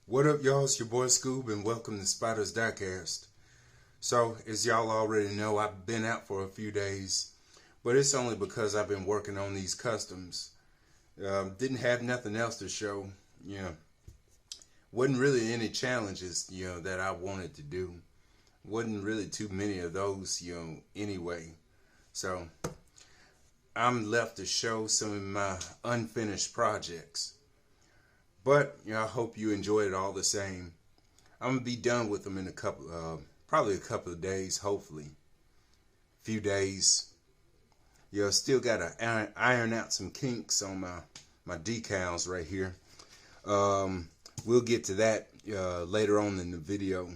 What up, y'all? It's your boy Scoob, and welcome to Spiders Diecast. So, as y'all already know, I've been out for a few days, but it's only because I've been working on these customs. Didn't have nothing else to show. Wasn't really any challenges, that I wanted to do. Wasn't really too many of those, anyway. So, I'm left to show some of my unfinished projects. But, I hope you enjoy it all the same. I'm gonna be done with them in probably a couple of days, hopefully. Few days. Still gotta iron out some kinks on my decals right here. We'll get to that later on in the video.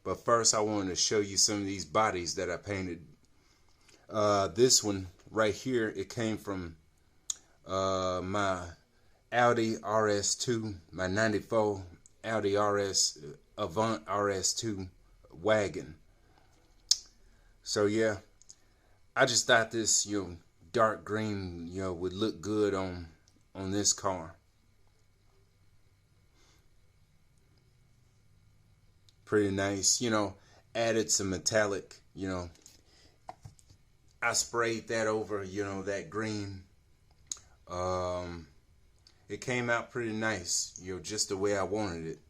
But first, I wanted to show you some of these bodies that I painted. This one right here, it came from my Audi RS2, my 94 Audi Avant RS2 wagon. So yeah, I just thought this, dark green, would look good on this car. Pretty nice, added some metallic, I sprayed that over, that green. It came out pretty nice, just the way I wanted it.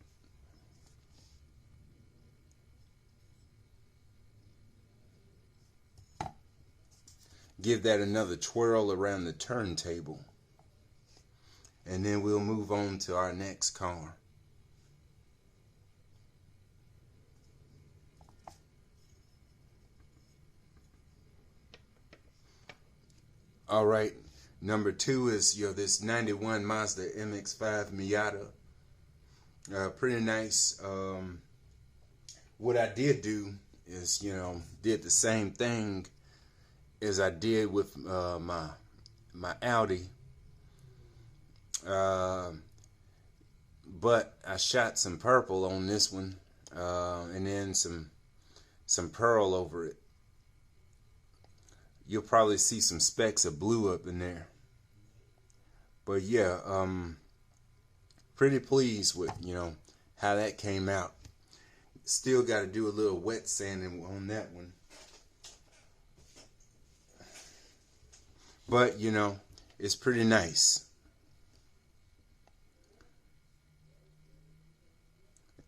Give that another twirl around the turntable. And then we'll move on to our next car. Alright, number 2 is this 91 Mazda MX-5 Miata. Pretty nice. What I did do is, did the same thing as I did with my Audi, but I shot some purple on this one, and then some pearl over it. You'll probably see some specks of blue up in there, but yeah, pretty pleased with how that came out. Still got to do a little wet sanding on that one. But, it's pretty nice.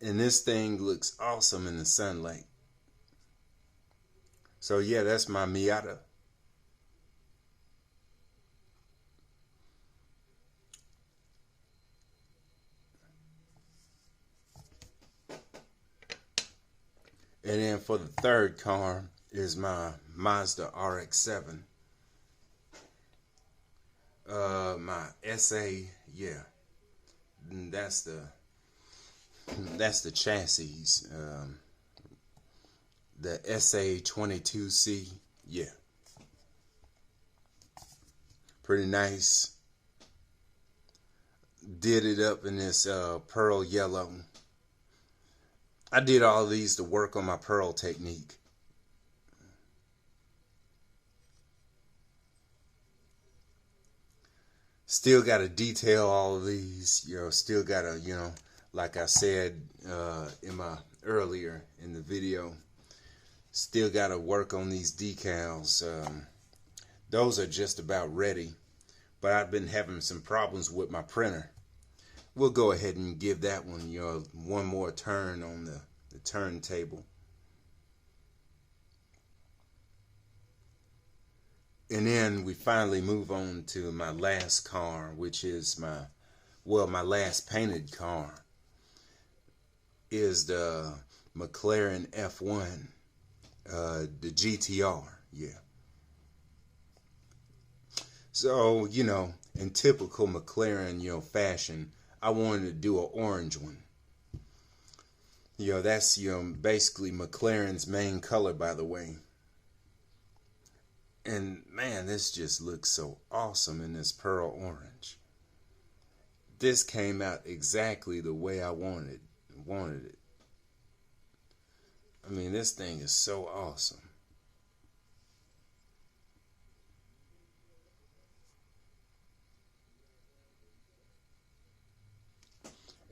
And this thing looks awesome in the sunlight. So, yeah, that's my Miata. And then for the third car is my Mazda RX-7. My SA, yeah, that's the chassis. The SA22C, yeah, pretty nice. Did it up in this pearl yellow. I did all of these to work on my pearl technique. Still got to detail all of these, still got to, like I said in my earlier in the video, still got to work on these decals. Those are just about ready, but I've been having some problems with my printer. We'll go ahead and give that one, one more turn on the turntable. And then we finally move on to my last car, which is my last painted car is the McLaren F1, the GTR, yeah. So, in typical McLaren, fashion, I wanted to do an orange one. That's, basically McLaren's main color, by the way. And man, this just looks so awesome in this pearl orange. This came out exactly the way I wanted it. I mean, this thing is so awesome.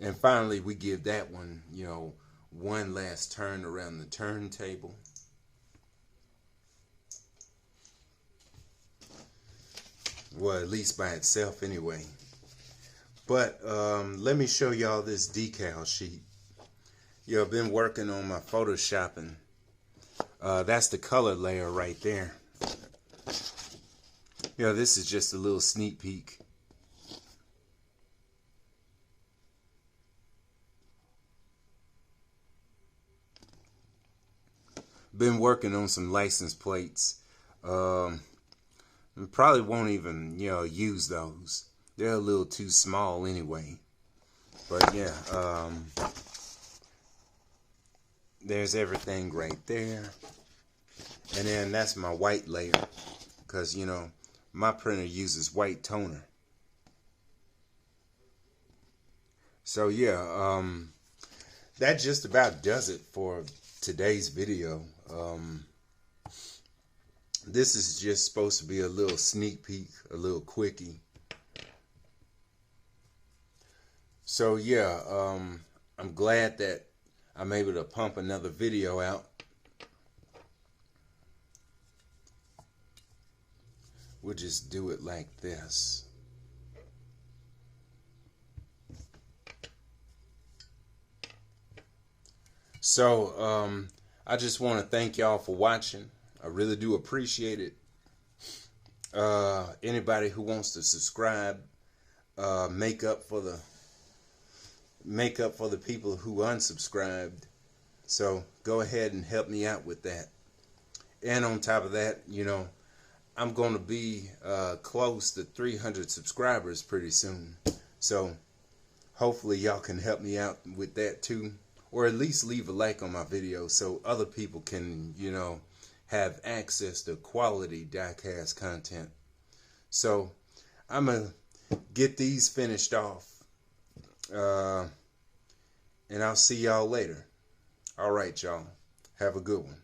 And finally, we give that one, one last turn around the turntable. Well, at least by itself anyway. But let me show y'all this decal sheet. I've been working on my photoshopping. That's the color layer right there. This is just a little sneak peek. Been working on some license plates. Probably won't even, use those. They're a little too small anyway. But yeah, there's everything right there. And then that's my white layer. Because, my printer uses white toner. So yeah, that just about does it for today's video. This is just supposed to be a little sneak peek, a little quickie. So yeah, I'm glad that I'm able to pump another video out. We'll just do it like this. So I just want to thank y'all for watching. I really do appreciate it. Anybody who wants to subscribe, make up for the people who unsubscribed. So go ahead and help me out with that. And on top of that, I'm going to be close to 300 subscribers pretty soon. So hopefully y'all can help me out with that too. Or at least leave a like on my video so other people can, have access to quality diecast content. So I'm going to get these finished off. And I'll see y'all later. All right, y'all. Have a good one.